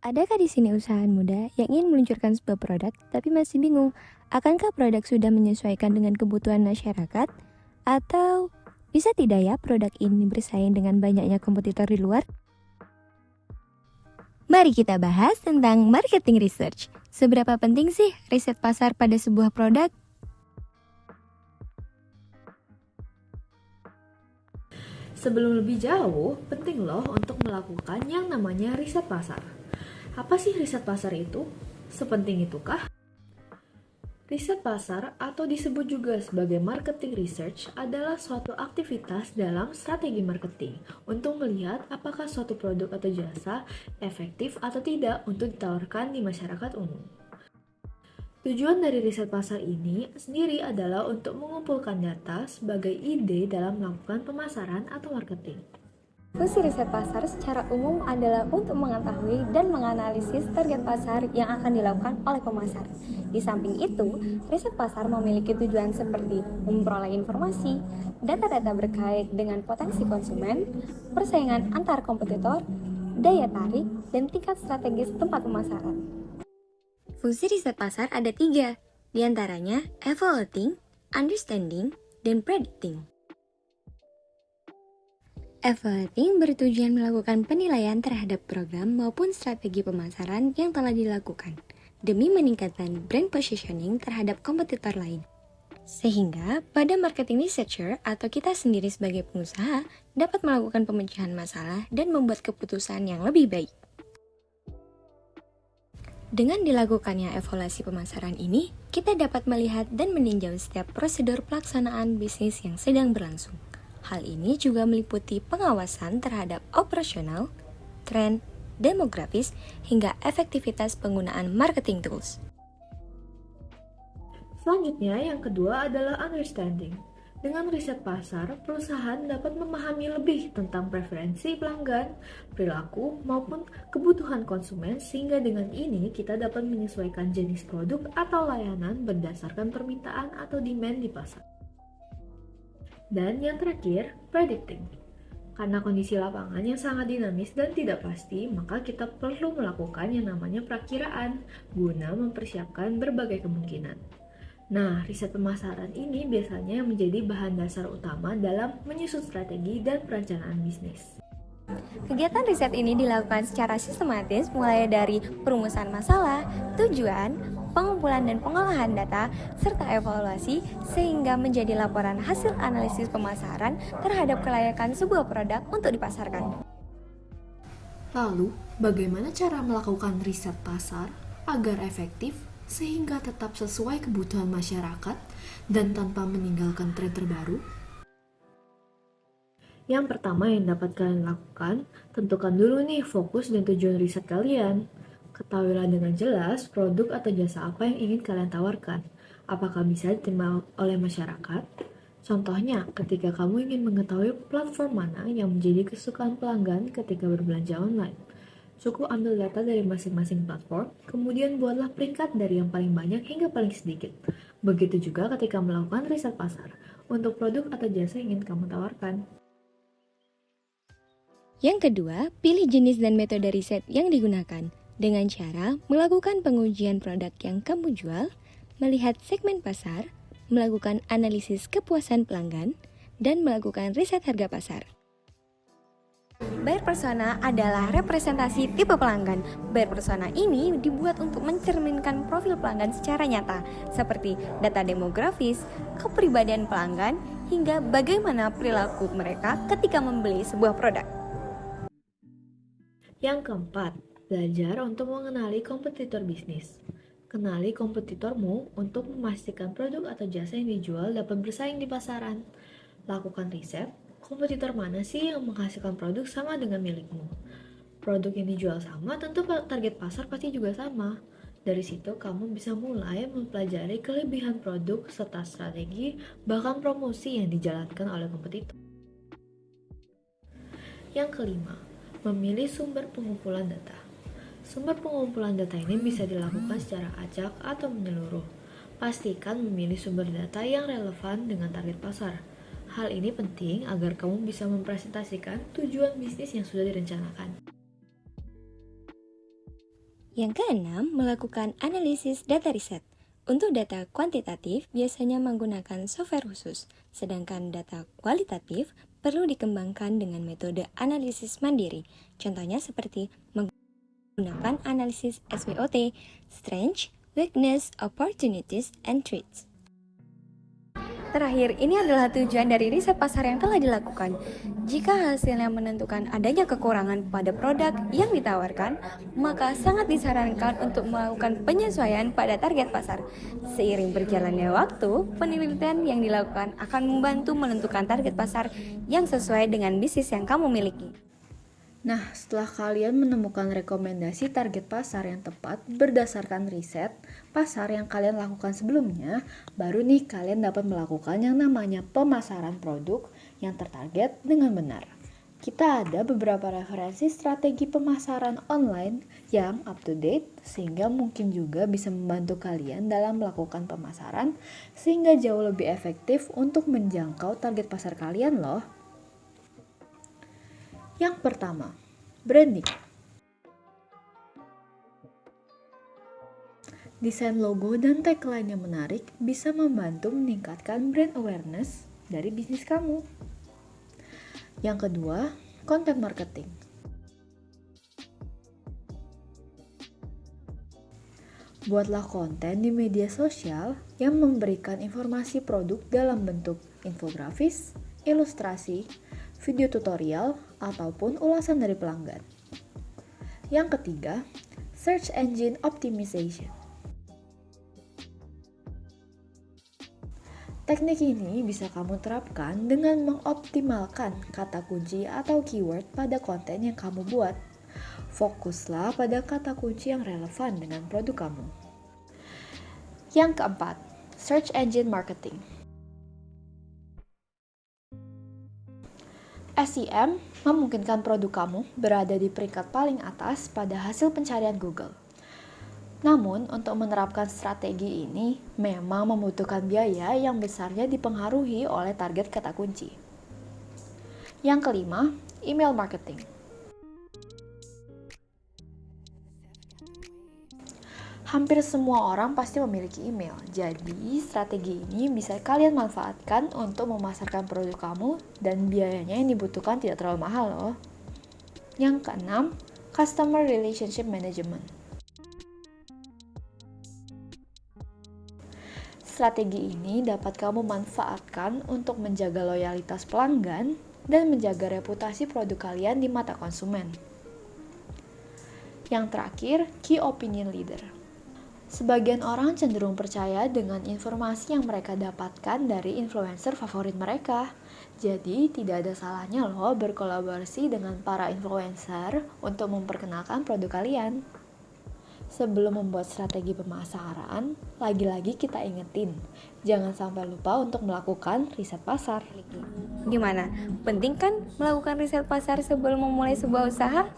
Adakah di sini usaha muda yang ingin meluncurkan sebuah produk tapi masih bingung, akankah produk sudah menyesuaikan dengan kebutuhan masyarakat? Atau bisa tidak ya produk ini bersaing dengan banyaknya kompetitor di luar? Mari kita bahas tentang marketing research. Seberapa penting sih riset pasar pada sebuah produk? Sebelum lebih jauh, penting loh untuk melakukan yang namanya riset pasar. Apa sih riset pasar itu? Sepenting itukah? Riset pasar atau disebut juga sebagai marketing research adalah suatu aktivitas dalam strategi marketing untuk melihat apakah suatu produk atau jasa efektif atau tidak untuk ditawarkan di masyarakat umum. Tujuan dari riset pasar ini sendiri adalah untuk mengumpulkan data sebagai ide dalam melakukan pemasaran atau marketing. Fungsi riset pasar secara umum adalah untuk mengetahui dan menganalisis target pasar yang akan dilakukan oleh pemasar. Di samping itu, riset pasar memiliki tujuan seperti memperoleh informasi, data-data berkait dengan potensi konsumen, persaingan antar kompetitor, daya tarik, dan tingkat strategis tempat pemasaran. Fungsi riset pasar ada 3, diantaranya evaluating, understanding, dan predicting. Evaluating bertujuan melakukan penilaian terhadap program maupun strategi pemasaran yang telah dilakukan demi meningkatkan brand positioning terhadap kompetitor lain. Sehingga pada marketing researcher atau kita sendiri sebagai pengusaha dapat melakukan pemecahan masalah dan membuat keputusan yang lebih baik. Dengan dilakukannya evaluasi pemasaran ini, kita dapat melihat dan meninjau setiap prosedur pelaksanaan bisnis yang sedang berlangsung. Hal ini juga meliputi pengawasan terhadap operasional, tren, demografis, hingga efektivitas penggunaan marketing tools. Selanjutnya, yang kedua adalah understanding. Dengan riset pasar, perusahaan dapat memahami lebih tentang preferensi pelanggan, perilaku, maupun kebutuhan konsumen sehingga dengan ini kita dapat menyesuaikan jenis produk atau layanan berdasarkan permintaan atau demand di pasar. Dan yang terakhir, predicting. Karena kondisi lapangan yang sangat dinamis dan tidak pasti, maka kita perlu melakukan yang namanya perakiraan guna mempersiapkan berbagai kemungkinan. Nah, riset pemasaran ini biasanya menjadi bahan dasar utama dalam menyusun strategi dan perencanaan bisnis. Kegiatan riset ini dilakukan secara sistematis mulai dari perumusan masalah, tujuan, pengumpulan dan pengolahan data, serta evaluasi sehingga menjadi laporan hasil analisis pemasaran terhadap kelayakan sebuah produk untuk dipasarkan. Lalu, bagaimana cara melakukan riset pasar agar efektif sehingga tetap sesuai kebutuhan masyarakat dan tanpa meninggalkan tren terbaru? Yang pertama yang dapat kalian lakukan, tentukan dulu nih fokus dan tujuan riset kalian. Ketahuilah dengan jelas produk atau jasa apa yang ingin kalian tawarkan. Apakah bisa diterima oleh masyarakat? Contohnya, ketika kamu ingin mengetahui platform mana yang menjadi kesukaan pelanggan ketika berbelanja online. Cukup ambil data dari masing-masing platform, kemudian buatlah peringkat dari yang paling banyak hingga paling sedikit. Begitu juga ketika melakukan riset pasar untuk produk atau jasa yang ingin kamu tawarkan. Yang kedua, pilih jenis dan metode riset yang digunakan dengan cara melakukan pengujian produk yang kamu jual, melihat segmen pasar, melakukan analisis kepuasan pelanggan, dan melakukan riset harga pasar. Buyer persona adalah representasi tipe pelanggan. Buyer persona ini dibuat untuk mencerminkan profil pelanggan secara nyata, seperti data demografis, kepribadian pelanggan, hingga bagaimana perilaku mereka ketika membeli sebuah produk. Yang keempat, belajar untuk mengenali kompetitor bisnis. Kenali kompetitormu untuk memastikan produk atau jasa yang dijual dapat bersaing di pasaran. Lakukan riset, kompetitor mana sih yang menghasilkan produk sama dengan milikmu? Produk yang dijual sama, tentu target pasar pasti juga sama. Dari situ kamu bisa mulai mempelajari kelebihan produk serta strategi bahkan promosi yang dijalankan oleh kompetitor. Yang kelima, memilih sumber pengumpulan data. Sumber pengumpulan data ini bisa dilakukan secara acak atau menyeluruh. Pastikan memilih sumber data yang relevan dengan target pasar. Hal ini penting agar kamu bisa mempresentasikan tujuan bisnis yang sudah direncanakan. Yang keenam, melakukan analisis data riset. Untuk data kuantitatif biasanya menggunakan software khusus, sedangkan data kualitatif perlu dikembangkan dengan metode analisis mandiri. Contohnya seperti menggunakan analisis SWOT, Strengths, Weakness, Opportunities, and Threats. Terakhir, ini adalah tujuan dari riset pasar yang telah dilakukan. Jika hasilnya menentukan adanya kekurangan pada produk yang ditawarkan, maka sangat disarankan untuk melakukan penyesuaian pada target pasar. Seiring berjalannya waktu, penelitian yang dilakukan akan membantu menentukan target pasar yang sesuai dengan bisnis yang kamu miliki. Nah, setelah kalian menemukan rekomendasi target pasar yang tepat berdasarkan riset pasar yang kalian lakukan sebelumnya, baru nih kalian dapat melakukan yang namanya pemasaran produk yang tertarget dengan benar. Kita ada beberapa referensi strategi pemasaran online yang up to date sehingga mungkin juga bisa membantu kalian dalam melakukan pemasaran sehingga jauh lebih efektif untuk menjangkau target pasar kalian loh. Yang pertama, branding. Desain logo dan tagline yang menarik bisa membantu meningkatkan brand awareness dari bisnis kamu. Yang kedua, content marketing. Buatlah konten di media sosial yang memberikan informasi produk dalam bentuk infografis, ilustrasi, video tutorial, ataupun ulasan dari pelanggan. Yang ketiga, search engine optimization. Teknik ini bisa kamu terapkan dengan mengoptimalkan kata kunci atau keyword pada konten yang kamu buat. Fokuslah pada kata kunci yang relevan dengan produk kamu. Yang keempat, search engine marketing. SEM memungkinkan produk kamu berada di peringkat paling atas pada hasil pencarian Google. Namun, untuk menerapkan strategi ini memang membutuhkan biaya yang besarnya dipengaruhi oleh target kata kunci. Yang kelima, email marketing. Hampir semua orang pasti memiliki email, jadi strategi ini bisa kalian manfaatkan untuk memasarkan produk kamu dan biayanya yang dibutuhkan tidak terlalu mahal loh. Yang keenam, customer relationship management. Strategi ini dapat kamu manfaatkan untuk menjaga loyalitas pelanggan dan menjaga reputasi produk kalian di mata konsumen. Yang terakhir, key opinion leader. Sebagian orang cenderung percaya dengan informasi yang mereka dapatkan dari influencer favorit mereka. Jadi, tidak ada salahnya loh berkolaborasi dengan para influencer untuk memperkenalkan produk kalian. Sebelum membuat strategi pemasaran, lagi-lagi kita ingetin, jangan sampai lupa untuk melakukan riset pasar. Gimana? Penting kan melakukan riset pasar sebelum memulai sebuah usaha?